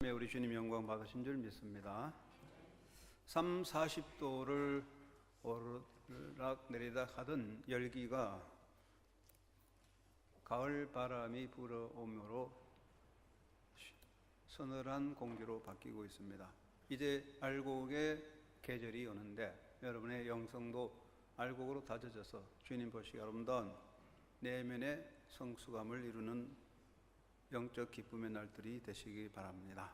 우리 주님 영광 받으신 줄 믿습니다. 3, 40도를 오르락 내리락 하던 열기가 가을 바람이 불어오므로 서늘한 공기로 바뀌고 있습니다. 이제 알곡의 계절이 오는데 여러분의 영성도 알곡으로 다져져서 주님 보시기 아름다운 내면의 성수감을 이루는 영적 기쁨의 날들이 되시기 바랍니다.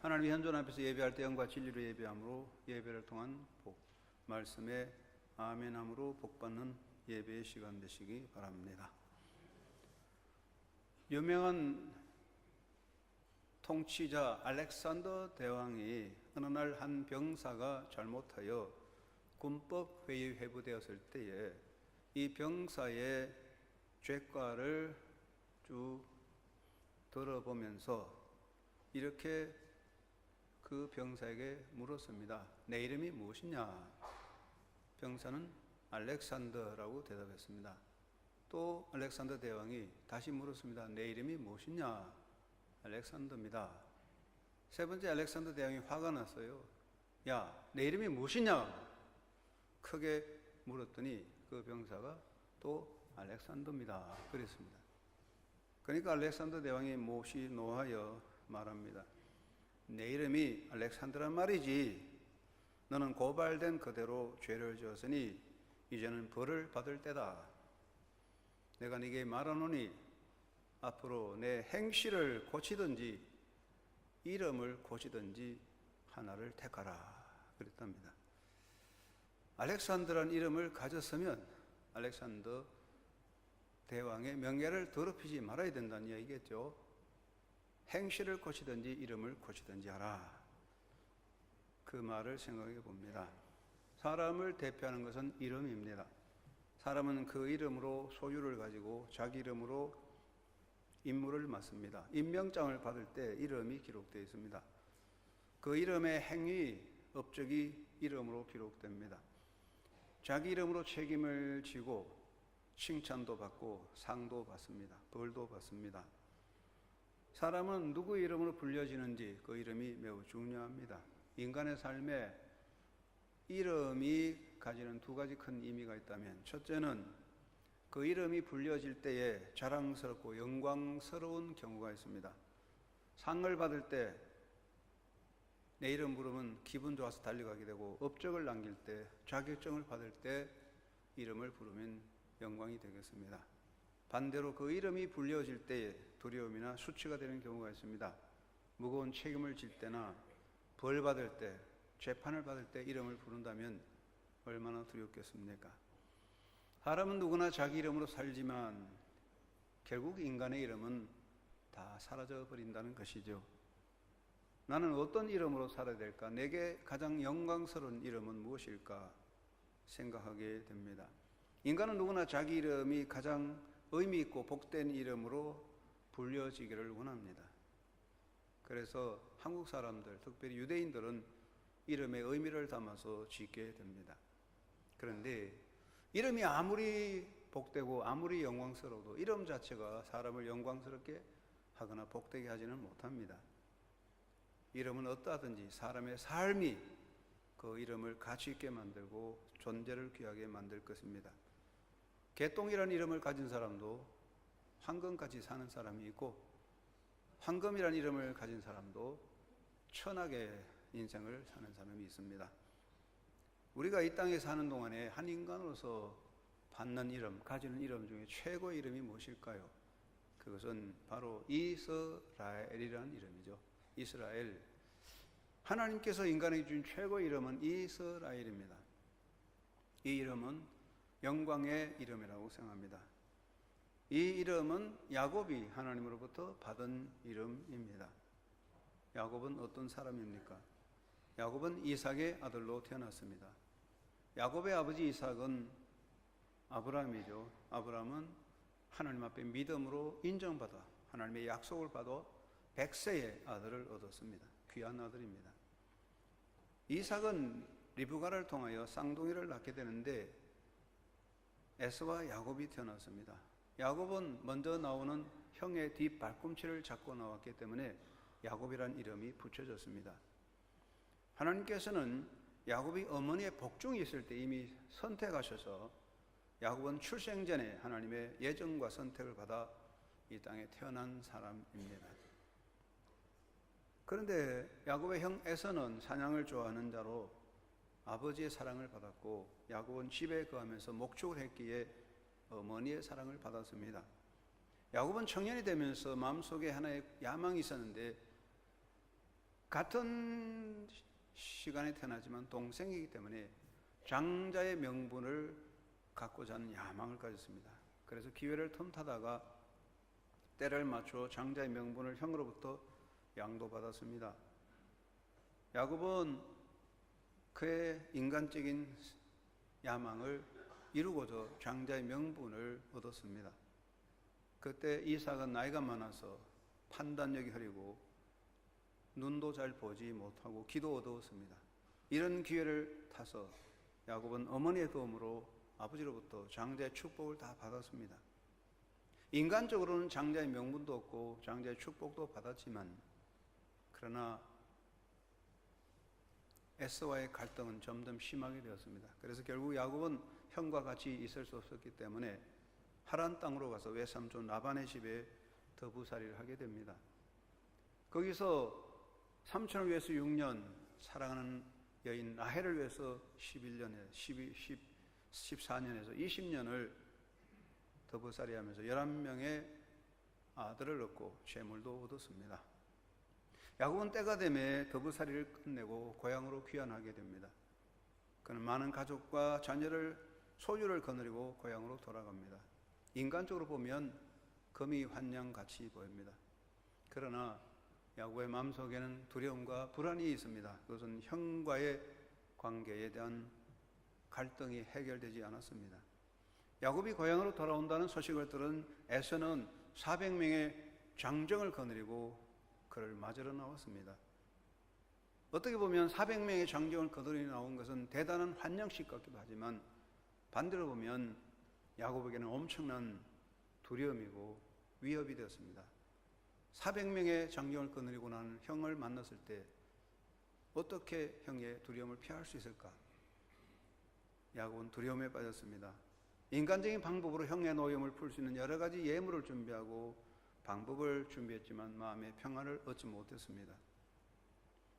하나님의 현존 앞에서 예배할 때 영과 진리로 예배함으로 예배를 통한 복, 말씀에 아멘함으로 복받는 예배의 시간 되시기 바랍니다. 유명한 통치자 알렉산더 대왕이 어느 날 한 병사가 잘못하여 군법 회의 회부되었을 때에 이 병사의 죄과를 쭉 들어보면서 이렇게 그 병사에게 물었습니다. 내 이름이 무엇이냐? 병사는 알렉산더라고 대답했습니다. 또 알렉산더 대왕이 다시 물었습니다. 내 이름이 무엇이냐? 알렉산더입니다. 세 번째 알렉산더 대왕이 화가 났어요. 야, 내 이름이 무엇이냐? 크게 물었더니 그 병사가 또 알렉산더입니다. 그랬습니다. 그러니까 알렉산더 대왕이 몹시 노하여 말합니다. 내 이름이 알렉산더란 말이지. 너는 고발된 그대로 죄를 지었으니 이제는 벌을 받을 때다. 내가 네게 말하노니 앞으로 내 행실을 고치든지 이름을 고치든지 하나를 택하라. 그랬답니다. 알렉산더란 이름을 가졌으면 알렉산더 대왕의 명예를 더럽히지 말아야 된다는 얘기겠죠. 행실을 고치든지 이름을 고치든지 하라. 그 말을 생각해 봅니다. 사람을 대표하는 것은 이름입니다. 사람은 그 이름으로 소유를 가지고 자기 이름으로 임무를 맡습니다. 임명장을 받을 때 이름이 기록되어 있습니다. 그 이름의 행위, 업적이 이름으로 기록됩니다. 자기 이름으로 책임을 지고 칭찬도 받고 상도 받습니다. 벌도 받습니다. 사람은 누구 이름으로 불려지는지 그 이름이 매우 중요합니다. 인간의 삶에 이름이 가지는 두 가지 큰 의미가 있다면, 첫째는 그 이름이 불려질 때에 자랑스럽고 영광스러운 경우가 있습니다. 상을 받을 때 내 이름 부르면 기분 좋아서 달려가게 되고, 업적을 남길 때, 자격증을 받을 때 이름을 부르면 영광이 되겠습니다. 반대로 그 이름이 불려질 때에 두려움이나 수치가 되는 경우가 있습니다. 무거운 책임을 질 때나 벌 받을 때, 재판을 받을 때 이름을 부른다면 얼마나 두렵겠습니까? 사람은 누구나 자기 이름으로 살지만 결국 인간의 이름은 다 사라져 버린다는 것이죠. 나는 어떤 이름으로 살아야 될까? 내게 가장 영광스러운 이름은 무엇일까? 생각하게 됩니다. 인간은 누구나 자기 이름이 가장 의미 있고 복된 이름으로 불려지기를 원합니다. 그래서 한국 사람들, 특별히 유대인들은 이름에 의미를 담아서 짓게 됩니다. 그런데 이름이 아무리 복되고 아무리 영광스러워도 이름 자체가 사람을 영광스럽게 하거나 복되게 하지는 못합니다. 이름은 어떠하든지 사람의 삶이 그 이름을 가치 있게 만들고 존재를 귀하게 만들 것입니다. 개똥이라는 이름을 가진 사람도 황금같이 사는 사람이 있고, 황금이라는 이름을 가진 사람도 천하게 인생을 사는 사람이 있습니다. 우리가 이 땅에 사는 동안에 한 인간으로서 받는 이름, 가지는 이름 중에 최고의 이름이 무엇일까요? 그것은 바로 이스라엘이라는 이름이죠. 이스라엘. 하나님께서 인간에게 준 최고의 이름은 이스라엘입니다. 이 이름은 영광의 이름이라고 생각합니다. 이 이름은 야곱이 하나님으로부터 받은 이름입니다. 야곱은 어떤 사람입니까? 야곱은 이삭의 아들로 태어났습니다. 야곱의 아버지 이삭은 아브라함이죠. 아브라함은 하나님 앞에 믿음으로 인정받아 하나님의 약속을 받아 100세의 아들을 얻었습니다. 귀한 아들입니다. 이삭은 리브가를 통하여 쌍둥이를 낳게 되는데 에서와 야곱이 태어났습니다. 야곱은 먼저 나오는 형의 뒷발꿈치를 잡고 나왔기 때문에 야곱이란 이름이 붙여졌습니다. 하나님께서는 야곱이 어머니의 복중이 있을 때 이미 선택하셔서 야곱은 출생 전에 하나님의 예정과 선택을 받아 이 땅에 태어난 사람입니다. 그런데 야곱의 형 에서는 사냥을 좋아하는 자로 아버지의 사랑을 받았고, 야곱은 집에 거하면서 목축을 했기에 어머니의 사랑을 받았습니다. 야곱은 청년이 되면서 마음속에 하나의 야망이 있었는데, 같은 시간에 태어나지만 동생이기 때문에 장자의 명분을 갖고자 하는 야망을 가졌습니다. 그래서 기회를 틈타다가 때를 맞춰 장자의 명분을 형으로부터 양도받았습니다. 야곱은 그의 인간적인 야망을 이루고자 장자의 명분을 얻었습니다. 그때 이삭은 나이가 많아서 판단력이 흐리고 눈도 잘 보지 못하고 기도 어두웠습니다. 이런 기회를 타서 야곱은 어머니의 도움으로 아버지로부터 장자의 축복을 다 받았습니다. 인간적으로는 장자의 명분도 얻고 장자의 축복도 받았지만, 그러나 에서와의 갈등은 점점 심하게 되었습니다. 그래서 결국 야곱은 형과 같이 있을 수 없었기 때문에 하란 땅으로 가서 외삼촌 라반의 집에 더부살이를 하게 됩니다. 거기서 삼촌을 위해서 6년, 사랑하는 여인 라헬을 위해서 14년에서 20년을 더부살이하면서 11명의 아들을 얻고 재물도 얻었습니다. 야곱은 때가 되매 더부살이를 끝내고 고향으로 귀환하게 됩니다. 그는 많은 가족과 자녀를 소유를 거느리고 고향으로 돌아갑니다. 인간적으로 보면 금이 환양같이 보입니다. 그러나 야곱의 마음속에는 두려움과 불안이 있습니다. 그것은 형과의 관계에 대한 갈등이 해결되지 않았습니다. 야곱이 고향으로 돌아온다는 소식을 들은 에서는 400명의 장정을 거느리고 그를 맞으러 나왔습니다. 어떻게 보면 400명의 장정을 거느리고 나온 것은 대단한 환영식 같기도 하지만, 반대로 보면 야곱에게는 엄청난 두려움이고 위협이 되었습니다. 400명의 장정을 거느리고 난 형을 만났을 때 어떻게 형의 두려움을 피할 수 있을까? 야곱은 두려움에 빠졌습니다. 인간적인 방법으로 형의 노여움을 풀 수 있는 여러 가지 예물을 준비하고 방법을 준비했지만 마음의 평안을 얻지 못했습니다.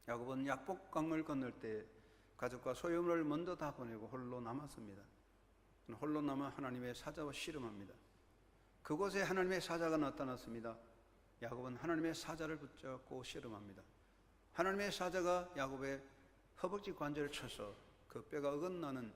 야곱은 약복강을 건널 때 가족과 소유물을 먼저 다 보내고 홀로 남았습니다. 홀로 남아 하나님의 사자와 씨름합니다. 그곳에 하나님의 사자가 나타났습니다. 야곱은 하나님의 사자를 붙잡고 씨름합니다. 하나님의 사자가 야곱의 허벅지 관절을 쳐서 그 뼈가 어긋나는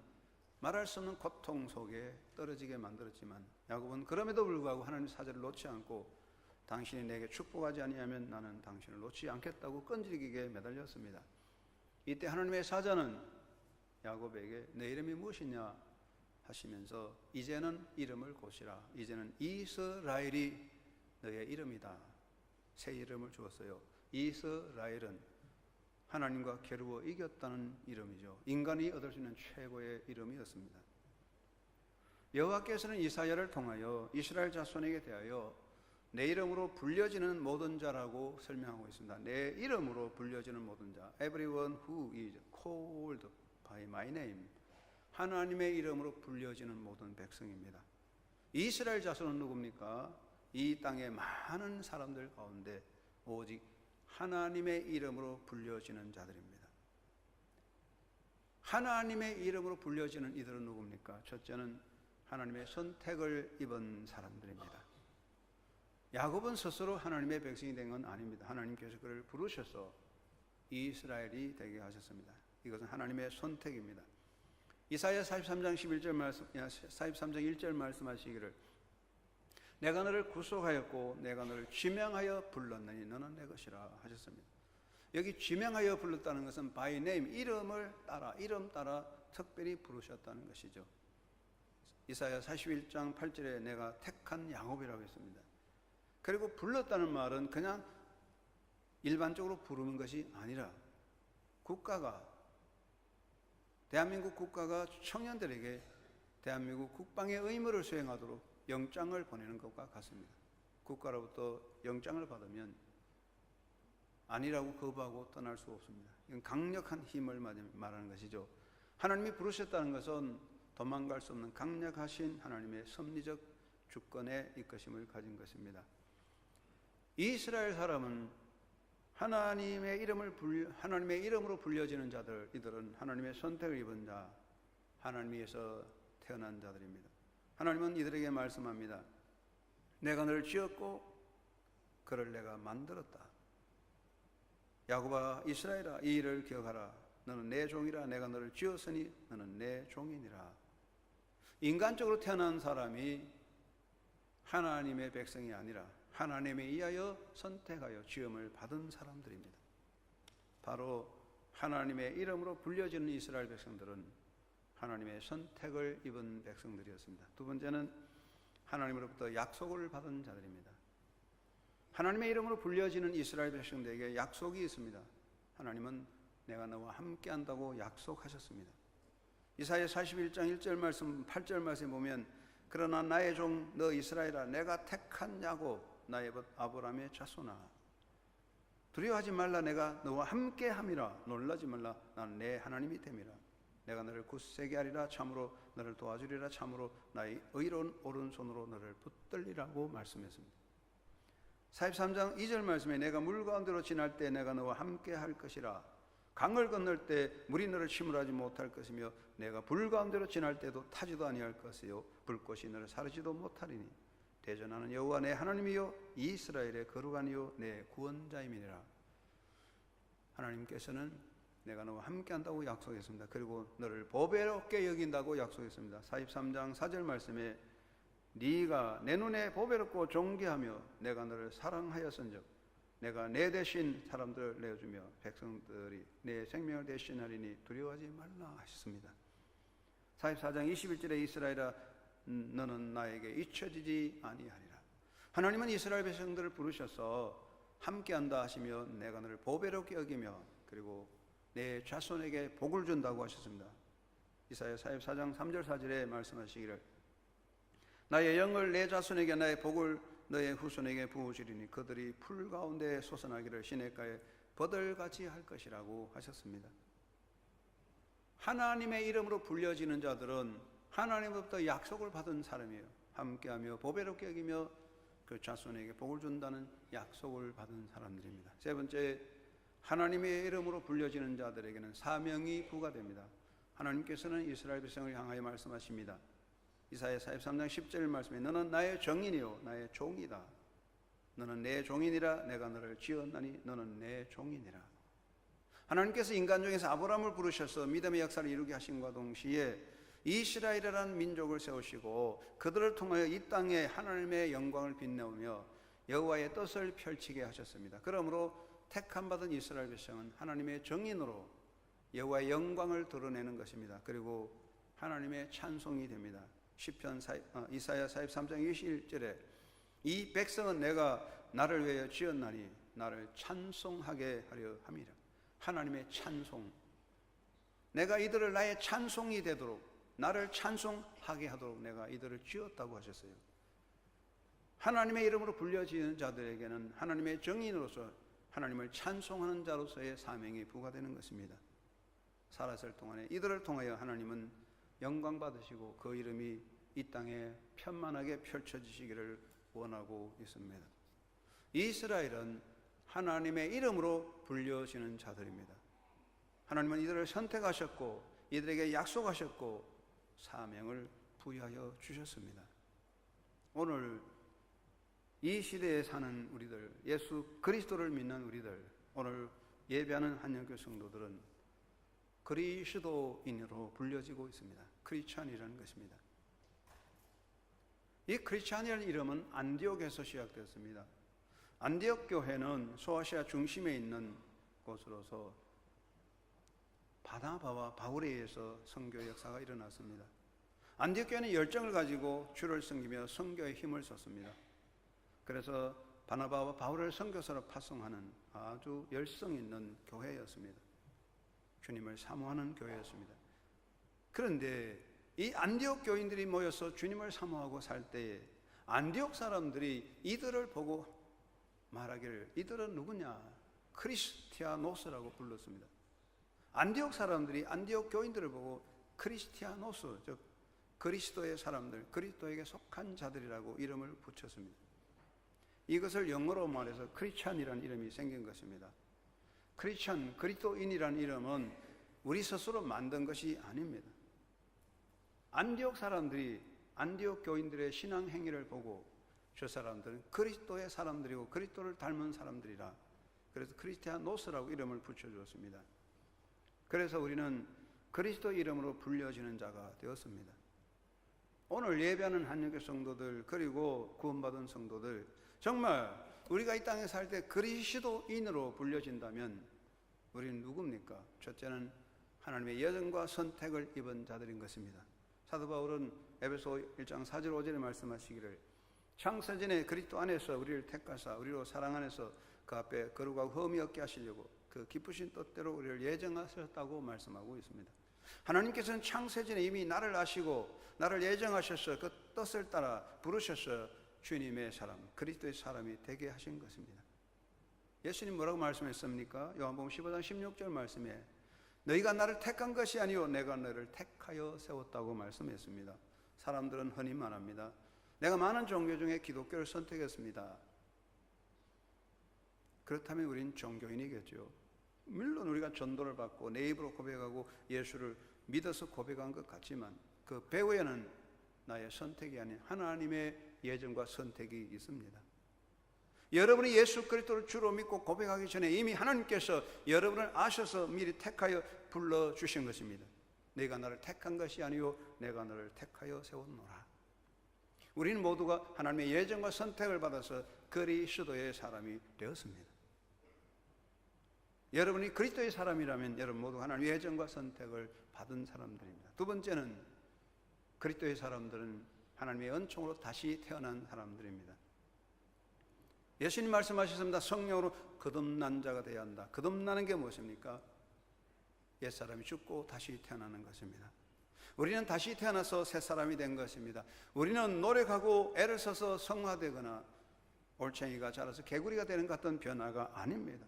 말할 수 없는 고통 속에 떨어지게 만들었지만, 야곱은 그럼에도 불구하고 하나님의 사자를 놓지 않고 당신이 내게 축복하지 아니하면 나는 당신을 놓지 않겠다고 끈질기게 매달렸습니다. 이때 하나님의 사자는 야곱에게 내 이름이 무엇이냐 하시면서 이제는 이름을 고시라. 이제는 이스라엘이 너의 이름이다. 새 이름을 주었어요. 이스라엘은 하나님과 겨루어 이겼다는 이름이죠. 인간이 얻을 수 있는 최고의 이름이었습니다. 여호와께서는 이사야를 통하여 이스라엘 자손에게 대하여 내 이름으로 불려지는 모든 자라고 설명하고 있습니다. 내 이름으로 불려지는 모든 자, everyone who is called by my name, 하나님의 이름으로 불려지는 모든 백성입니다. 이스라엘 자손은 누굽니까? 이 땅의 많은 사람들 가운데 오직 하나님의 이름으로 불려지는 자들입니다. 하나님의 이름으로 불려지는 이들은 누굽니까? 첫째는 하나님의 선택을 입은 사람들입니다. 야곱은 스스로 하나님의 백성이 된 건 아닙니다. 하나님께서 그를 부르셔서 이스라엘이 되게 하셨습니다. 이것은 하나님의 선택입니다. 이사야 43장 1절 말씀하시기를 내가 너를 구속하였고 내가 너를 지명하여 불렀느니 너는 내 것이라 하셨습니다. 여기 지명하여 불렀다는 것은 by name, 이름 따라 특별히 부르셨다는 것이죠. 이사야 41장 8절에 내가 택한 야곱이라고 했습니다. 그리고 불렀다는 말은 그냥 일반적으로 부르는 것이 아니라 대한민국 국가가 청년들에게 대한민국 국방의 의무를 수행하도록 영장을 보내는 것과 같습니다. 국가로부터 영장을 받으면 아니라고 거부하고 떠날 수 없습니다. 이건 강력한 힘을 말하는 것이죠. 하나님이 부르셨다는 것은 도망갈 수 없는 강력하신 하나님의 섭리적 주권의 이끄심을 가진 것입니다. 이스라엘 사람은 하나님의 이름으로 불려지는 자들, 이들은 하나님의 선택을 입은 자, 하나님에서 태어난 자들입니다. 하나님은 이들에게 말씀합니다. 내가 너를 지었고 그를 내가 만들었다. 야곱아 이스라엘아 이 일을 기억하라. 너는 내 종이라. 내가 너를 지었으니 너는 내 종이니라. 인간적으로 태어난 사람이 하나님의 백성이 아니라 하나님에 의하여 선택하여 지음을 받은 사람들입니다. 바로 하나님의 이름으로 불려지는 이스라엘 백성들은 하나님의 선택을 입은 백성들이었습니다. 두 번째는 하나님으로부터 약속을 받은 자들입니다. 하나님의 이름으로 불려지는 이스라엘 백성들에게 약속이 있습니다. 하나님은 내가 너와 함께 한다고 약속하셨습니다. 이사야 41장 1절 말씀 8절 말씀에 보면 그러나 나의 종 너 이스라엘아 내가 택한 야곱 나의 아브라함의 자손아 두려워하지 말라. 내가 너와 함께 함이라. 놀라지 말라. 나는 내 하나님이 됨이라. 내가 너를 굳세게 하리라. 참으로 너를 도와주리라. 참으로 나의 의로운 오른손으로 너를 붙들리라고 말씀했습니다. 43장 2절 말씀에 내가 물 가운데로 지날 때 내가 너와 함께 할 것이라. 강을 건널 때 물이 너를 침몰하지 못할 것이며 내가 불 가운데로 지날 때도 타지도 아니할 것이요 불꽃이 너를 사르지도 못하리니 대전하는 여호와 내 하나님이요 이스라엘의 거룩하니요 내 구원자임이니라. 하나님께서는 내가 너와 함께 한다고 약속했습니다. 그리고 너를 보배롭게 여긴다고 약속했습니다. 43장 4절 말씀에 네가 내 눈에 보배롭고 존귀하며 내가 너를 사랑하였은즉 내가 내 대신 사람들을 내어주며 백성들이 내 생명을 대신하리니 두려워하지 말라 하셨습니다. 44장 21절에 이스라엘아 너는 나에게 잊혀지지 아니하리라. 하나님은 이스라엘 백성들을 부르셔서 함께한다 하시며 내가 너를 보배롭게 여기며 그리고 내 자손에게 복을 준다고 하셨습니다. 이사야 44장 3절 4절에 말씀하시기를 나의 영을 내 자손에게 나의 복을 너의 후손에게 부어주리니 그들이 풀 가운데 솟아나기를 시냇가에 버들같이 할 것이라고 하셨습니다. 하나님의 이름으로 불려지는 자들은 하나님으로부터 약속을 받은 사람이에요. 함께하며 보배롭게 여기며 그 자손에게 복을 준다는 약속을 받은 사람들입니다. 세 번째, 하나님의 이름으로 불려지는 자들에게는 사명이 부과됩니다. 하나님께서는 이스라엘 백성을 향하여 말씀하십니다. 이사야 43장 10절 말씀에 너는 나의 정인이요 나의 종이다. 너는 내 종이니라. 내가 너를 지었나니 너는 내 종이니라. 하나님께서 인간 중에서 아브라함을 부르셔서 믿음의 역사를 이루게 하신과 동시에 이스라엘이라는 민족을 세우시고 그들을 통하여 이 땅에 하나님의 영광을 빛내오며 여호와의 뜻을 펼치게 하셨습니다. 그러므로 택함받은 이스라엘 백성은 하나님의 정인으로 여호와의 영광을 드러내는 것입니다. 그리고 하나님의 찬송이 됩니다. 이사야 43장 21절에 이 백성은 내가 나를 위하여 지었나니 나를 찬송하게 하려 함이라. 하나님의 찬송, 내가 이들을 나의 찬송이 되도록 나를 찬송하게 하도록 내가 이들을 지었다고 하셨어요. 하나님의 이름으로 불려지는 자들에게는 하나님의 정인으로서 하나님을 찬송하는 자로서의 사명이 부과되는 것입니다. 살았을 동안에 이들을 통하여 하나님은 영광 받으시고 그 이름이 이 땅에 편만하게 펼쳐지시기를 원하고 있습니다. 이스라엘은 하나님의 이름으로 불려지는 자들입니다. 하나님은 이들을 선택하셨고 이들에게 약속하셨고 사명을 부여하여 주셨습니다. 오늘 이 시대에 사는 우리들, 예수 그리스도를 믿는 우리들, 오늘 예배하는 한영교 성도들은 그리스도인으로 불려지고 있습니다. 크리스찬이라는 것입니다. 이 크리스찬이라는 이름은 안디옥에서 시작되었습니다. 안디옥 교회는 소아시아 중심에 있는 곳으로서 바나바와 바울에 의해서 선교 역사가 일어났습니다. 안디옥 교회는 열정을 가지고 주를 섬기며 선교에 힘을 썼습니다. 그래서 바나바와 바울을 선교사로 파송하는 아주 열성 있는 교회였습니다. 주님을 사모하는 교회였습니다. 그런데 이 안디옥 교인들이 모여서 주님을 사모하고 살 때에 안디옥 사람들이 이들을 보고 말하기를 이들은 누구냐? 크리스티아노스라고 불렀습니다. 안디옥 사람들이 안디옥 교인들을 보고 크리스티아노스, 즉 그리스도의 사람들, 그리스도에게 속한 자들이라고 이름을 붙였습니다. 이것을 영어로 말해서 크리스찬이라는 이름이 생긴 것입니다. 크리스찬, 그리스도인이라는 이름은 우리 스스로 만든 것이 아닙니다. 안디옥 사람들이 안디옥 교인들의 신앙 행위를 보고 저 사람들은 그리스도의 사람들이고 그리스도를 닮은 사람들이라, 그래서 크리스티아노스라고 이름을 붙여주었습니다. 그래서 우리는 그리스도 이름으로 불려지는 자가 되었습니다. 오늘 예배하는 한영교 성도들, 그리고 구원받은 성도들, 정말 우리가 이 땅에 살 때 그리스도인으로 불려진다면 우리는 누굽니까? 첫째는 하나님의 예정과 선택을 입은 자들인 것입니다. 사도 바울은 에베소 1장 4절 5절에 말씀하시기를 창세전에 그리스도 안에서 우리를 택하사 우리로 사랑 안에서 그 앞에 거룩하고 흠이 없게 하시려고 그 기쁘신 뜻대로 우리를 예정하셨다고 말씀하고 있습니다. 하나님께서는 창세전에 이미 나를 아시고 나를 예정하셔서 그 뜻을 따라 부르셔서 주님의 사람, 그리스도의 사람이 되게 하신 것입니다. 예수님 뭐라고 말씀했습니까? 요한복음 15장 16절 말씀에 너희가 나를 택한 것이 아니요 내가 너를 택하여 세웠다고 말씀했습니다. 사람들은 흔히 말합니다. 내가 많은 종교 중에 기독교를 선택했습니다. 그렇다면 우린 종교인이겠죠. 물론 우리가 전도를 받고 내 입으로 고백하고 예수를 믿어서 고백한 것 같지만 그 배후에는 나의 선택이 아닌 하나님의 예정과 선택이 있습니다. 여러분이 예수 그리스도를 주로 믿고 고백하기 전에 이미 하나님께서 여러분을 아셔서 미리 택하여 불러주신 것입니다. 내가 너를 택한 것이 아니요 내가 너를 택하여 세웠노라. 우리는 모두가 하나님의 예정과 선택을 받아서 그리스도의 사람이 되었습니다. 여러분이 그리스도의 사람이라면 여러분 모두 하나님의 예정과 선택을 받은 사람들입니다. 두 번째는 그리스도의 사람들은 하나님의 은총으로 다시 태어난 사람들입니다. 예수님 말씀하셨습니다. 성령으로 거듭난 자가 되어야 한다. 거듭나는 게 무엇입니까? 옛사람이 죽고 다시 태어나는 것입니다. 우리는 다시 태어나서 새 사람이 된 것입니다. 우리는 노력하고 애를 써서 성화되거나 올챙이가 자라서 개구리가 되는 것 같은 변화가 아닙니다.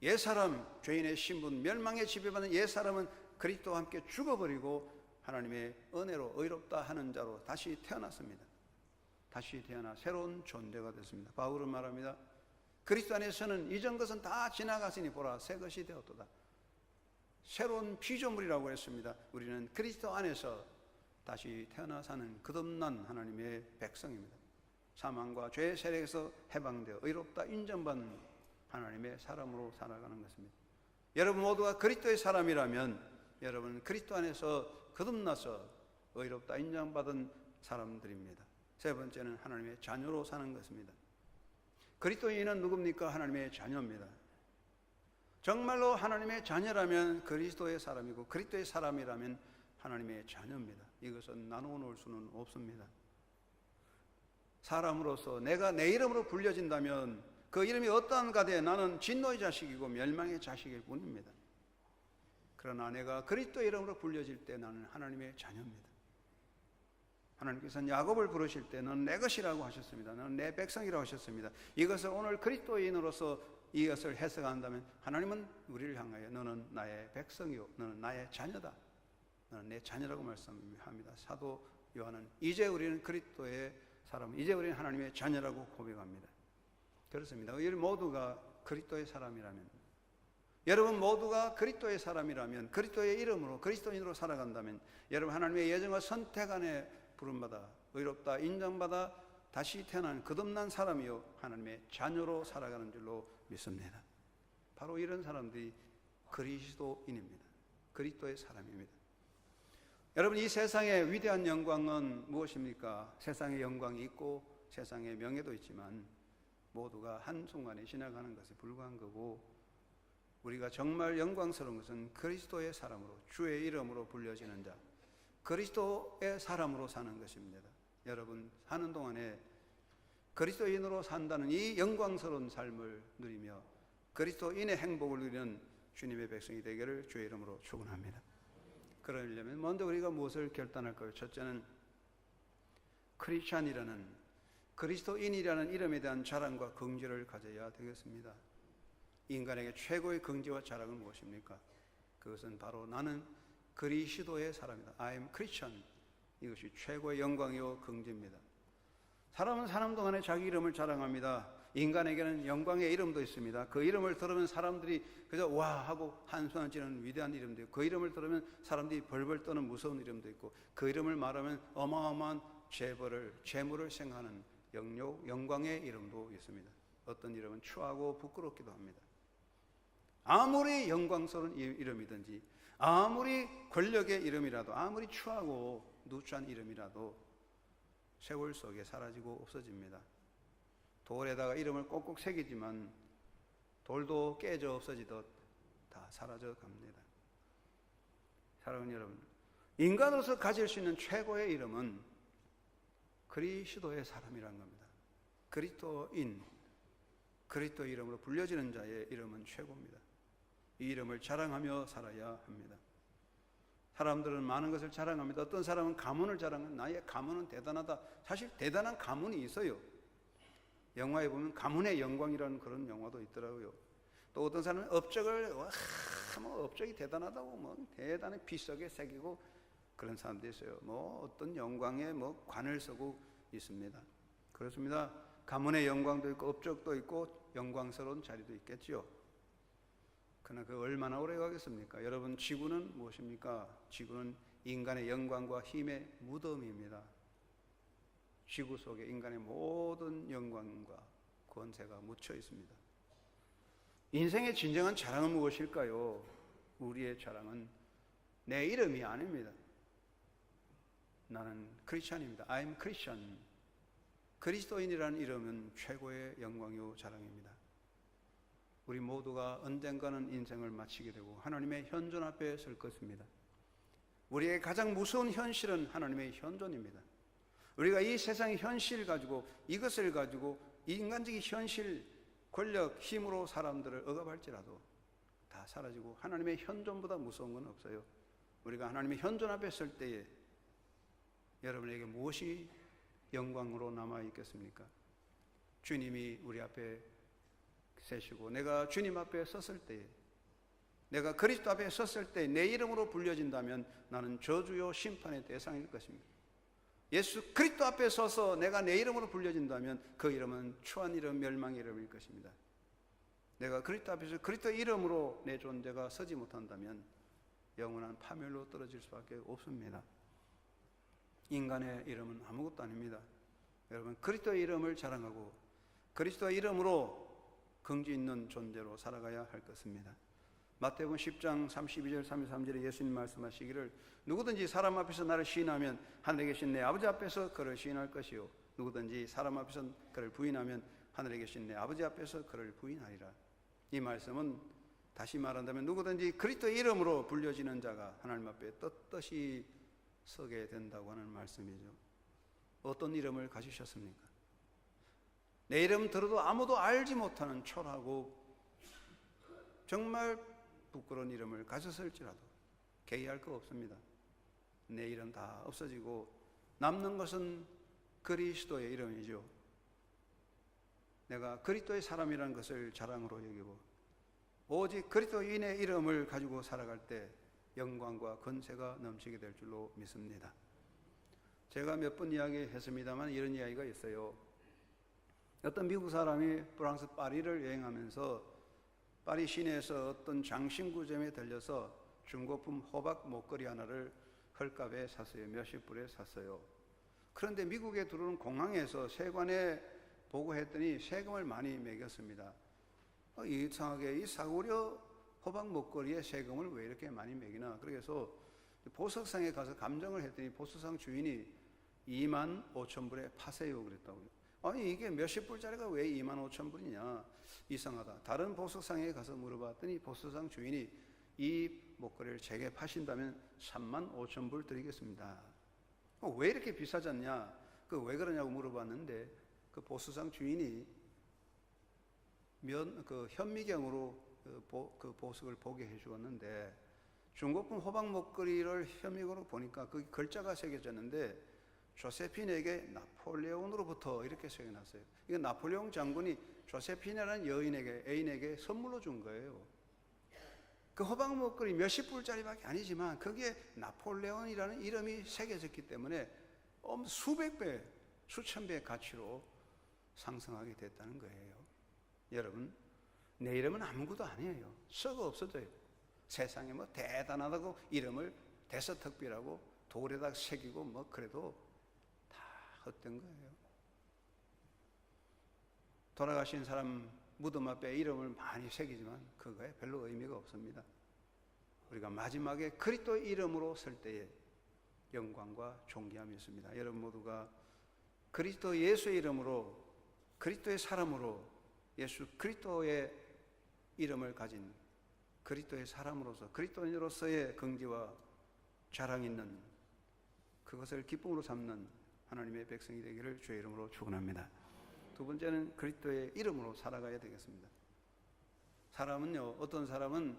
옛사람, 죄인의 신분, 멸망에 지배받는 옛사람은 그리스도와 함께 죽어버리고 하나님의 은혜로 의롭다 하는 자로 다시 태어났습니다. 다시 태어나 새로운 존재가 됐습니다. 바울은 말합니다. 그리스도 안에서는 이전 것은 다 지나갔으니 보라 새 것이 되었도다. 새로운 피조물이라고 했습니다. 우리는 그리스도 안에서 다시 태어나 사는 거듭난 하나님의 백성입니다. 사망과 죄의 세력에서 해방되어 의롭다 인정받는 하나님의 사람으로 살아가는 것입니다. 여러분 모두가 그리스도의 사람이라면 여러분 그리스도 안에서 거듭나서 의롭다 인정받은 사람들입니다. 세 번째는 하나님의 자녀로 사는 것입니다. 그리스도인은 누굽니까? 하나님의 자녀입니다. 정말로 하나님의 자녀라면 그리스도의 사람이고 그리스도의 사람이라면 하나님의 자녀입니다. 이것은 나누어 놓을 수는 없습니다. 사람으로서 내가 내 이름으로 불려진다면 그 이름이 어떠한가 돼 나는 진노의 자식이고 멸망의 자식일 뿐입니다. 그러나 내가 그리스도의 이름으로 불려질 때 나는 하나님의 자녀입니다. 하나님께서는 야곱을 부르실 때 너는 내 것이라고 하셨습니다. 너는 내 백성이라고 하셨습니다. 이것을 오늘 그리스도인으로서 이것을 해석한다면 하나님은 우리를 향하여 너는 나의 백성이요 너는 나의 자녀다. 너는 내 자녀라고 말씀합니다. 사도 요한은 이제 우리는 그리스도의 사람, 이제 우리는 하나님의 자녀라고 고백합니다. 그렇습니다. 우리 모두가 그리스도의 사람이라면, 여러분 모두가 그리스도의 사람이라면, 그리스도의 이름으로 그리스도인으로 살아간다면 여러분 하나님의 예정과 선택 안에 부름받아 의롭다 인정받아 다시 태어난 거듭난 사람이요 하나님의 자녀로 살아가는 줄로 믿습니다. 바로 이런 사람들이 그리스도인입니다. 그리스도의 사람입니다. 여러분 이 세상의 위대한 영광은 무엇입니까? 세상의 영광이 있고 세상의 명예도 있지만 모두가 한순간에 지나가는 것에 불과한 거고, 우리가 정말 영광스러운 것은 그리스도의 사람으로 주의 이름으로 불려지는 자, 그리스도의 사람으로 사는 것입니다. 여러분 사는 동안에 그리스도인으로 산다는 이 영광스러운 삶을 누리며 그리스도인의 행복을 누리는 주님의 백성이 되기를 주의 이름으로 축원합니다. 그러려면 먼저 우리가 무엇을 결단할까요? 첫째는 크리스찬이라는, 그리스도인이라는 이름에 대한 자랑과 긍지를 가져야 되겠습니다. 인간에게 최고의 긍지와 자랑은 무엇입니까? 그것은 바로 나는 그리스도의 사람이다. I am Christian. 이것이 최고의 영광이요 긍지입니다. 사람은 사는 동안에 자기 이름을 자랑합니다. 인간에게는 영광의 이름도 있습니다. 그 이름을 들으면 사람들이 그저 와 하고 한숨을 지는 위대한 이름도 있고, 그 이름을 들으면 사람들이 벌벌 떠는 무서운 이름도 있고, 그 이름을 말하면 어마어마한 재물을 생각하는 영광의 이름도 있습니다. 어떤 이름은 추하고 부끄럽기도 합니다. 아무리 영광스러운 이름이든지, 아무리 권력의 이름이라도, 아무리 추하고 누추한 이름이라도 세월 속에 사라지고 없어집니다. 돌에다가 이름을 꼭꼭 새기지만 돌도 깨져 없어지듯 다 사라져 갑니다. 사랑하는 여러분, 인간으로서 가질 수 있는 최고의 이름은 그리스도의 사람이라는 겁니다. 그리스도인, 그리스도 이름으로 불려지는 자의 이름은 최고입니다. 이 이름을 자랑하며 살아야 합니다. 사람들은 많은 것을 자랑합니다. 어떤 사람은 가문을 자랑합니다. 나의 가문은 대단하다. 사실 대단한 가문이 있어요. 영화에 보면 가문의 영광이라는 그런 영화도 있더라고요. 또 어떤 사람은 업적을 업적이 대단하다고 대단히 비석에 새기고 그런 사람도 있어요. 어떤 영광에 관을 서고 있습니다. 그렇습니다. 가문의 영광도 있고 업적도 있고 영광스러운 자리도 있겠죠. 그러나 그 얼마나 오래 가겠습니까? 여러분, 지구는 무엇입니까? 지구는 인간의 영광과 힘의 무덤입니다. 지구 속에 인간의 모든 영광과 권세가 묻혀 있습니다. 인생의 진정한 자랑은 무엇일까요? 우리의 자랑은 내 이름이 아닙니다. 나는 크리스찬입니다. I am Christian. 그리스도인이라는 이름은 최고의 영광이요 자랑입니다. 우리 모두가 언젠가는 인생을 마치게 되고 하나님의 현존 앞에 설 것입니다. 우리의 가장 무서운 현실은 하나님의 현존입니다. 우리가 이 세상의 현실 가지고, 이것을 가지고 인간적인 현실, 권력, 힘으로 사람들을 억압할지라도 다 사라지고 하나님의 현존보다 무서운 건 없어요. 우리가 하나님의 현존 앞에 설 때에 여러분에게 무엇이 영광으로 남아있겠습니까? 주님이 우리 앞에 세시고 내가 주님 앞에 섰을 때에, 내가 그리스도 앞에 섰을 때 내 이름으로 불려진다면 나는 저주요 심판의 대상일 것입니다. 예수 그리스도 앞에 서서 내가 내 이름으로 불려진다면 그 이름은 추한 이름, 멸망의 이름일 것입니다. 내가 그리스도 앞에서 그리스도 이름으로 내 존재가 서지 못한다면 영원한 파멸로 떨어질 수밖에 없습니다. 인간의 이름은 아무것도 아닙니다. 여러분, 그리스도의 이름을 자랑하고 그리스도의 이름으로 긍지 있는 존재로 살아가야 할 것입니다. 마태복음 10장 32절 33절에 예수님 말씀하시기를 누구든지 사람 앞에서 나를 시인하면 하늘에 계신 내 아버지 앞에서 그를 시인할 것이요 누구든지 사람 앞에서 그를 부인하면 하늘에 계신 내 아버지 앞에서 그를 부인하리라. 이 말씀은 다시 말한다면 누구든지 그리스도의 이름으로 불려지는 자가 하나님 앞에 떳떳이 서게 된다고 하는 말씀이죠. 어떤 이름을 가지셨습니까? 내 이름 들어도 아무도 알지 못하는 초라하고 정말 부끄러운 이름을 가졌을지라도 개의할 거 없습니다. 내 이름 다 없어지고 남는 것은 그리스도의 이름이죠. 내가 그리스도의 사람이라는 것을 자랑으로 여기고 오직 그리스도인의 이름을 가지고 살아갈 때 영광과 권세가 넘치게 될 줄로 믿습니다. 제가 몇 번 이야기했습니다만 이런 이야기가 있어요. 어떤 미국 사람이 프랑스 파리를 여행하면서 파리 시내에서 어떤 장신구점에 들려서 중고품 호박 목걸이 하나를 헐값에 샀어요. 몇십 불에 샀어요. 그런데 미국에 들어오는 공항에서 세관에 보고했더니 세금을 많이 매겼습니다. 이상하게 이 사구려 호박 목걸이에 세금을 왜 이렇게 많이 매기나. 그래서 보석상에 가서 감정을 했더니 보석상 주인이 25,000불에 파세요 그랬다고요. 아니 이게 몇십 불짜리가 왜 25,000불이냐, 이상하다. 다른 보석상에 가서 물어봤더니 보석상 주인이 이 목걸이를 제게 파신다면 35,000불 드리겠습니다. 왜 이렇게 비싸졌냐, 그 왜 그러냐고 물어봤는데 그 보석상 주인이 현미경으로 그 보석을 보게 해주었는데 중고품 호박 목걸이를 현미경으로 보니까 그 글자가 새겨졌는데 조세핀에게 나폴레온으로부터 이렇게 써놨어요. 이건 나폴레옹 장군이 조세핀이라는 애인에게 선물로 준 거예요. 그 호박 먹거리 몇십 불짜리밖에 아니지만 거기에 나폴레온이라는 이름이 새겨졌기 때문에 수백 배, 수천 배의 가치로 상승하게 됐다는 거예요. 여러분, 내 이름은 아무것도 아니에요. 썩어 없어져요. 세상에 뭐 대단하다고 이름을 대서특비라고 돌에다 새기고 뭐 그래도 다 헛된 거예요. 돌아가신 사람 무덤 앞에 이름을 많이 새기지만 그거에 별로 의미가 없습니다. 우리가 마지막에 그리스도 이름으로 설 때에 영광과 존귀함이 있습니다. 여러분 모두가 그리스도 예수의 이름으로, 그리스도의 사람으로, 예수 그리스도의 이름을 가진 그리스도의 사람으로서, 그리스도인으로서의 긍지와 자랑 있는 그것을 기쁨으로 삼는 하나님의 백성이 되기를 주의 이름으로 축원합니다. 두 번째는 그리스도의 이름으로 살아가야 되겠습니다. 사람은요, 어떤 사람은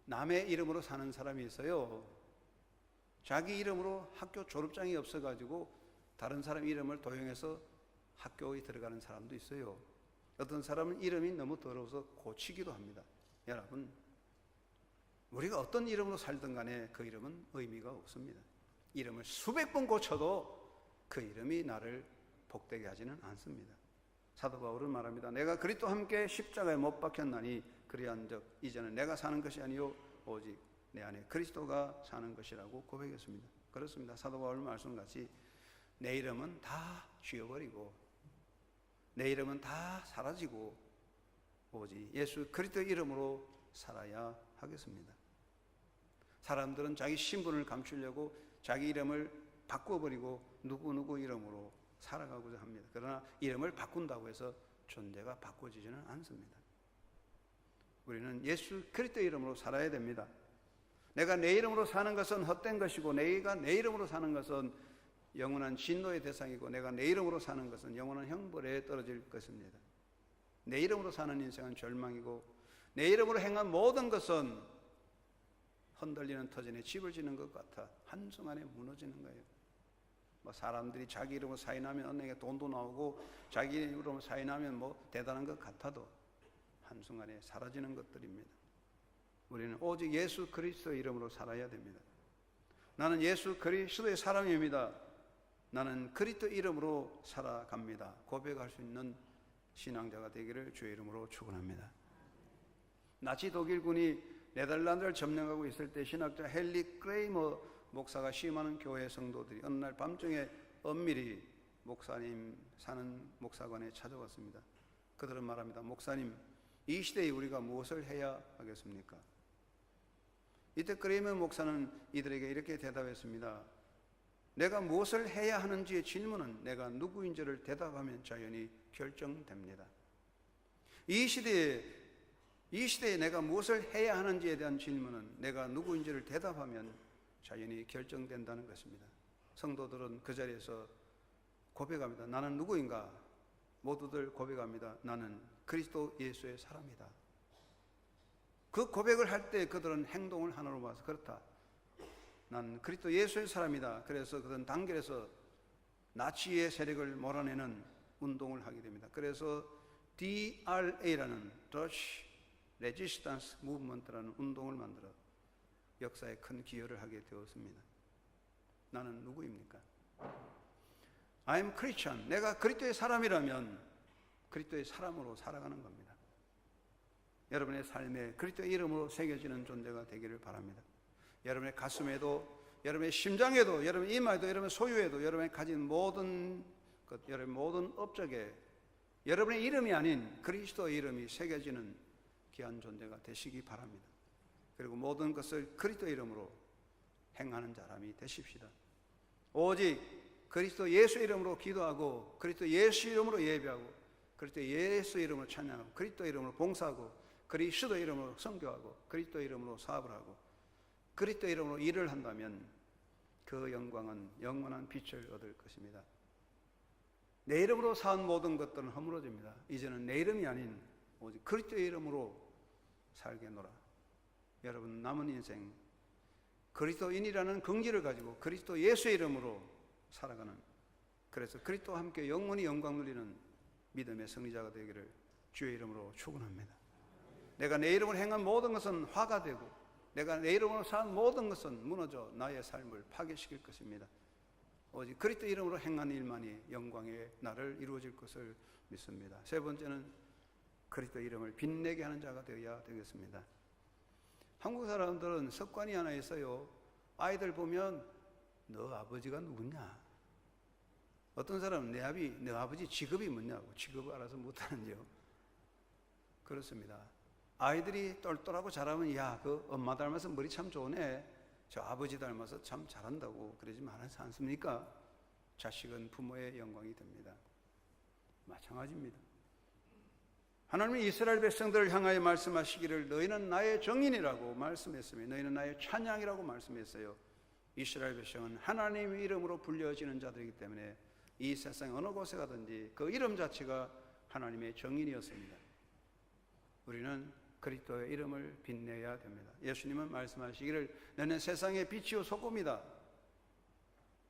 남의 이름으로 사는 사람이 있어요. 자기 이름으로 학교 졸업장이 없어가지고 다른 사람 이름을 도용해서 학교에 들어가는 사람도 있어요. 어떤 사람은 이름이 너무 더러워서 고치기도 합니다. 여러분, 우리가 어떤 이름으로 살든 간에 그 이름은 의미가 없습니다. 이름을 수백 번 고쳐도 그 이름이 나를 복되게 하지는 않습니다. 사도 바울은 말합니다. 내가 그리스도와 함께 십자가에 못 박혔나니 그리한 적 이제는 내가 사는 것이 아니요 오직 내 안에 그리스도가 사는 것이라고 고백했습니다. 그렇습니다. 사도 바울 말씀같이 내 이름은 다 지워버리고 내 이름은 다 사라지고 오직 예수 그리스도 이름으로 살아야 하겠습니다. 사람들은 자기 신분을 감추려고 자기 이름을 바꿔버리고 누구누구 이름으로 살아가고자 합니다. 그러나 이름을 바꾼다고 해서 존재가 바꿔지지는 않습니다. 우리는 예수 그리스도 이름으로 살아야 됩니다. 내가 내 이름으로 사는 것은 헛된 것이고 내가 내 이름으로 사는 것은 영원한 진노의 대상이고 내가 내 이름으로 사는 것은 영원한 형벌에 떨어질 것입니다. 내 이름으로 사는 인생은 절망이고 내 이름으로 행한 모든 것은 흔들리는 터전에 집을 짓는 것 같아 한순간에 무너지는 거예요. 뭐 사람들이 자기 이름으로 사인하면 은행에 돈도 나오고 자기 이름으로 사인하면 뭐 대단한 것 같아도 한순간에 사라지는 것들입니다. 우리는 오직 예수 그리스도의 이름으로 살아야 됩니다. 나는 예수 그리스도의 사람입니다. 나는 그리스도 이름으로 살아갑니다. 고백할 수 있는 신앙자가 되기를 주의 이름으로 축원합니다. 나치 독일군이 네덜란드를 점령하고 있을 때 신학자 헨리 크레이머 목사가 시임하는 교회 성도들이 어느 날 밤중에 엄밀히 목사님 사는 목사관에 찾아왔습니다. 그들은 말합니다. 목사님, 이 시대에 우리가 무엇을 해야 하겠습니까? 이때 크레이머 목사는 이들에게 이렇게 대답했습니다. 내가 무엇을 해야 하는지의 질문은 내가 누구인지를 대답하면 자연히 결정됩니다. 이 시대에 내가 무엇을 해야 하는지에 대한 질문은 내가 누구인지를 대답하면 자연히 결정된다는 것입니다. 성도들은 그 자리에서 고백합니다. 나는 누구인가? 모두들 고백합니다. 나는 그리스도 예수의 사람이다. 그 고백을 할 때 그들은 행동을 하나로 봐서 그렇다. 난 그리스도 예수의 사람이다. 그래서 그들은 단결해서 나치의 세력을 몰아내는 운동을 하게 됩니다. 그래서 DRA라는 Dutch Resistance Movement라는 운동을 만들어 역사에 큰 기여를 하게 되었습니다. 나는 누구입니까? I'm Christian. 내가 그리스도의 사람이라면 그리스도의 사람으로 살아가는 겁니다. 여러분의 삶에 그리스도의 이름으로 새겨지는 존재가 되기를 바랍니다. 여러분의 가슴에도, 여러분의 심장에도, 여러분의 이마에도, 여러분의 소유에도, 여러분이 가진 모든 것, 여러분의 모든 업적에 여러분의 이름이 아닌 그리스도의 이름이 새겨지는 귀한 존재가 되시기 바랍니다. 그리고 모든 것을 그리스도 이름으로 행하는 사람이 되십시다. 오직 그리스도 예수 이름으로 기도하고 그리스도 예수 이름으로 예배하고 그리스도 예수 이름으로 찬양하고 그리스도 이름으로 봉사하고 그리스도 이름으로 선교하고 그리스도 이름으로 사업을 하고 그리스도 이름으로 일을 한다면 그 영광은 영원한 빛을 얻을 것입니다. 내 이름으로 산 모든 것들은 허물어집니다. 이제는 내 이름이 아닌 오직 그리스도 이름으로 살게노라. 여러분 남은 인생 그리스도인이라는 긍지를 가지고 그리스도 예수의 이름으로 살아가는, 그래서 그리스도와 함께 영원히 영광 누리는 믿음의 승리자가 되기를 주의 이름으로 축원합니다. 내가 내 이름으로 행한 모든 것은 화가 되고 내가 내 이름으로 산 모든 것은 무너져 나의 삶을 파괴시킬 것입니다. 오직 그리스도 이름으로 행한 일만이 영광의 날을 이루어질 것을 믿습니다. 세 번째는 그리스도 이름을 빛내게 하는 자가 되어야 되겠습니다. 한국 사람들은 습관이 하나 있어요. 아이들 보면 너 아버지가 누구냐? 어떤 사람은 내 아버지 직업이 뭐냐고, 직업을 알아서 못하는데요. 그렇습니다. 아이들이 똘똘하고 잘하면 야, 그 엄마 닮아서 머리 참 좋네, 저 아버지 닮아서 참 잘한다고 그러지 말하지 않습니까? 자식은 부모의 영광이 됩니다. 마찬가지입니다. 하나님이 이스라엘 백성들을 향하여 말씀하시기를 너희는 나의 정인이라고 말씀했으며 너희는 나의 찬양이라고 말씀했어요. 이스라엘 백성은 하나님의 이름으로 불려지는 자들이기 때문에 이 세상 어느 곳에 가든지 그 이름 자체가 하나님의 정인이었습니다. 우리는 그리스도의 이름을 빛내야 됩니다. 예수님은 말씀하시기를 너는 세상의 빛이요 소금이다.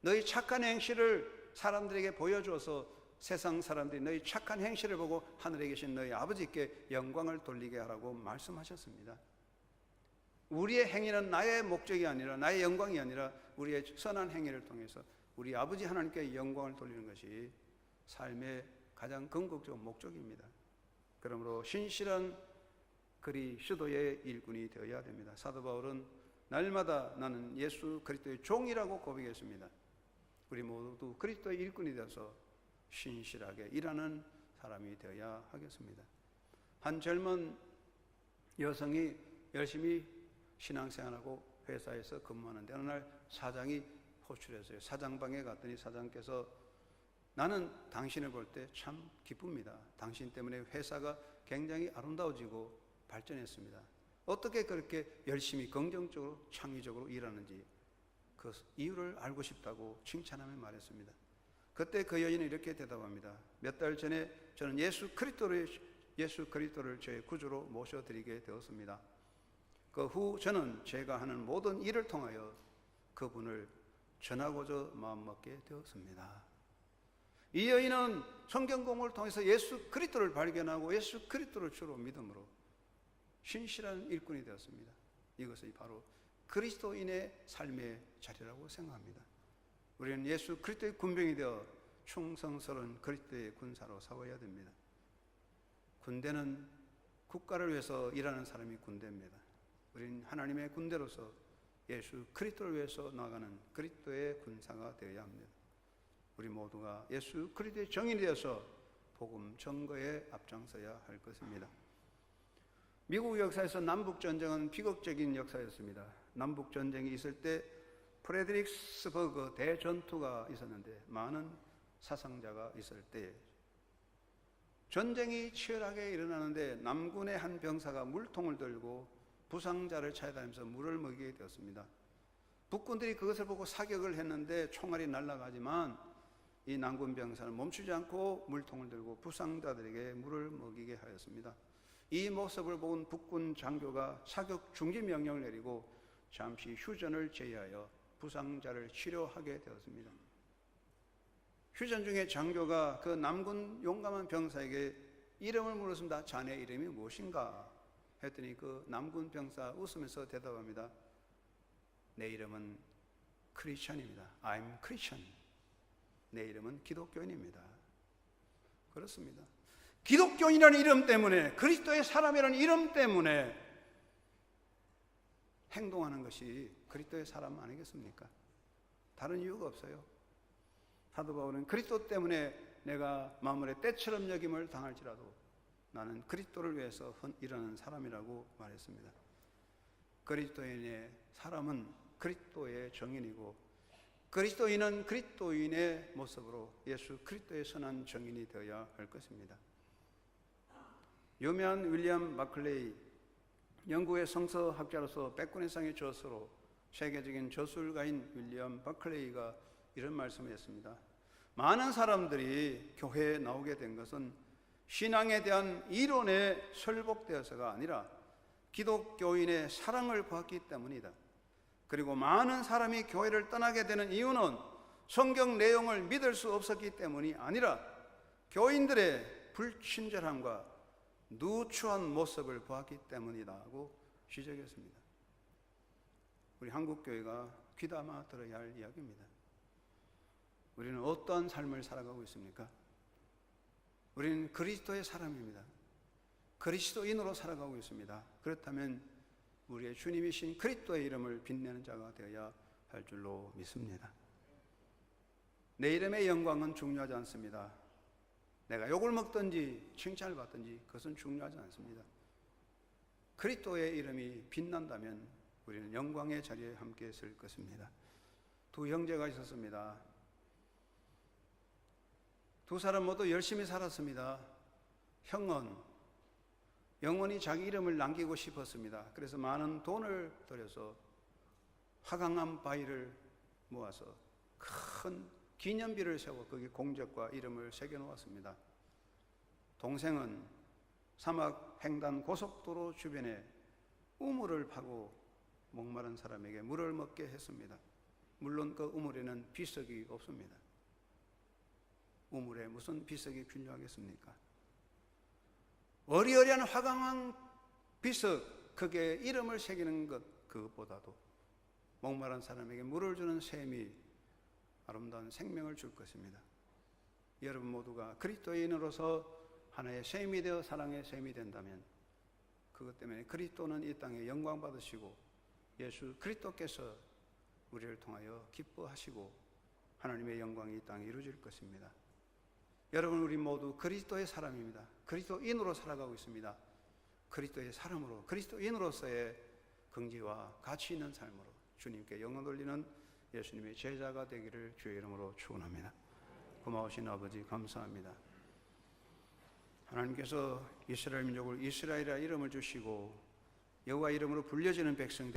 너희 착한 행실을 사람들에게 보여줘서 세상 사람들이 너희 착한 행실을 보고 하늘에 계신 너희 아버지께 영광을 돌리게 하라고 말씀하셨습니다. 우리의 행위는 나의 목적이 아니라, 나의 영광이 아니라 우리의 선한 행위를 통해서 우리 아버지 하나님께 영광을 돌리는 것이 삶의 가장 궁극적 목적입니다. 그러므로 신실한 그리스도의 일꾼이 되어야 됩니다. 사도 바울은 날마다 나는 예수 그리스도의 종이라고 고백했습니다. 우리 모두 그리스도의 일꾼이 되어서 신실하게 일하는 사람이 되어야 하겠습니다. 한 젊은 여성이 열심히 신앙생활하고 회사에서 근무하는데 어느 날 사장이 호출했어요. 사장방에 갔더니 사장께서 나는 당신을 볼 때 참 기쁩니다. 당신 때문에 회사가 굉장히 아름다워지고 발전했습니다. 어떻게 그렇게 열심히 긍정적으로 창의적으로 일하는지 그 이유를 알고 싶다고 칭찬하며 말했습니다. 그때 그 여인은 이렇게 대답합니다. 몇 달 전에 저는 예수 그리스도를 제 구주로 모셔드리게 되었습니다. 그 후 저는 제가 하는 모든 일을 통하여 그분을 전하고자 마음먹게 되었습니다. 이 여인은 성경 공부를 통해서 예수 그리스도를 발견하고 예수 그리스도를 주로 믿음으로 신실한 일꾼이 되었습니다. 이것이 바로 그리스도인의 삶의 자리라고 생각합니다. 우리는 예수 그리스도의 군병이 되어 충성스러운 그리스도의 군사로 싸워야 됩니다. 군대는 국가를 위해서 일하는 사람이 군대입니다. 우리는 하나님의 군대로서 예수 그리스도를 위해서 나가는 그리스도의 군사가 되어야 합니다. 우리 모두가 예수 그리스도의 정인이 되어서 복음 전거에 앞장서야 할 것입니다. 미국 역사에서 남북전쟁은 비극적인 역사였습니다. 남북전쟁이 있을 때 프레드릭스버그 대전투가 있었는데 많은 사상자가 있을 때 전쟁이 치열하게 일어나는데 남군의 한 병사가 물통을 들고 부상자를 찾아다니면서 물을 먹이게 되었습니다. 북군들이 그것을 보고 사격을 했는데 총알이 날아가지만 이 남군 병사는 멈추지 않고 물통을 들고 부상자들에게 물을 먹이게 하였습니다. 이 모습을 본 북군 장교가 사격 중지 명령을 내리고 잠시 휴전을 제의하여 부상자를 치료하게 되었습니다. 휴전 중에 장교가 그 남군 용감한 병사에게 이름을 물었습니다. 자네 이름이 무엇인가? 했더니 그 남군 병사 웃으면서 대답합니다. 내 이름은 크리스천입니다. I'm Christian. 내 이름은 기독교인입니다. 그렇습니다. 기독교인이라는 이름 때문에, 그리스도의 사람이라는 이름 때문에 행동하는 것이 그리스도의 사람 아니겠습니까? 다른 이유가 없어요. 사도 바울은 그리스도 때문에 내가 마물의 때처럼 여김을 당할지라도 나는 그리스도를 위해서 일하는 사람이라고 말했습니다. 그리스도인의 사람은 그리스도의 정인이고 그리스도인은 그리스도인의 모습으로 예수 그리스도의 선한 정인이 되어야 할 것입니다. 유명한 윌리엄 마클레이, 영국의 성서학자로서 100권 이상의 저서로 세계적인 저술가인 윌리엄 마클레이가 이런 말씀을 했습니다. 많은 사람들이 교회에 나오게 된 것은 신앙에 대한 이론에 설복되어서가 아니라 기독교인의 사랑을 보았기 때문이다. 그리고 많은 사람이 교회를 떠나게 되는 이유는 성경 내용을 믿을 수 없었기 때문이 아니라 교인들의 불친절함과 누추한 모습을 보았기 때문이다 하고 지적했습니다. 우리 한국교회가 귀담아 들어야 할 이야기입니다. 우리는 어떠한 삶을 살아가고 있습니까? 우리는 그리스도의 사람입니다. 그리스도인으로 살아가고 있습니다. 그렇다면 우리의 주님이신 그리스도의 이름을 빛내는 자가 되어야 할 줄로 믿습니다. 내 이름의 영광은 중요하지 않습니다. 내가 욕을 먹든지 칭찬을 받든지 그것은 중요하지 않습니다. 그리스도의 이름이 빛난다면 우리는 영광의 자리에 함께 설 것입니다. 두 형제가 있었습니다. 두 사람 모두 열심히 살았습니다. 형은 영원히 자기 이름을 남기고 싶었습니다. 그래서 많은 돈을 들여서 화강암 바위를 모아서 큰 기념비를 세워 거기 공적과 이름을 새겨놓았습니다. 동생은 사막 횡단 고속도로 주변에 우물을 파고 목마른 사람에게 물을 먹게 했습니다. 물론 그 우물에는 비석이 없습니다. 우물에 무슨 비석이 필요하겠습니까? 어리어리한 화강암 비석, 그게 이름을 새기는 것, 그것보다도 목마른 사람에게 물을 주는 샘이 아름다운 생명을 줄 것입니다. 여러분 모두가 그리스도인으로서 하나의 샘이 되어 사랑의 샘이 된다면 그것 때문에 그리스도는 이 땅에 영광 받으시고 예수 그리스도께서 우리를 통하여 기뻐하시고 하나님의 영광이 이 땅에 이루어질 것입니다. 여러분, 우리 모두 그리스도의 사람입니다. 그리스도인으로 살아가고 있습니다. 그리스도의 사람으로, 그리스도인으로서의 긍지와 가치 있는 삶으로 주님께 영광 돌리는 예수님의 제자가 되기를 주의 이름으로 축원합니다. 고마우신 아버지 감사합니다. 하나님께서 이스라엘 민족을 이스라엘이라 이름을 주시고 여호와 이름으로 불려지는 백성들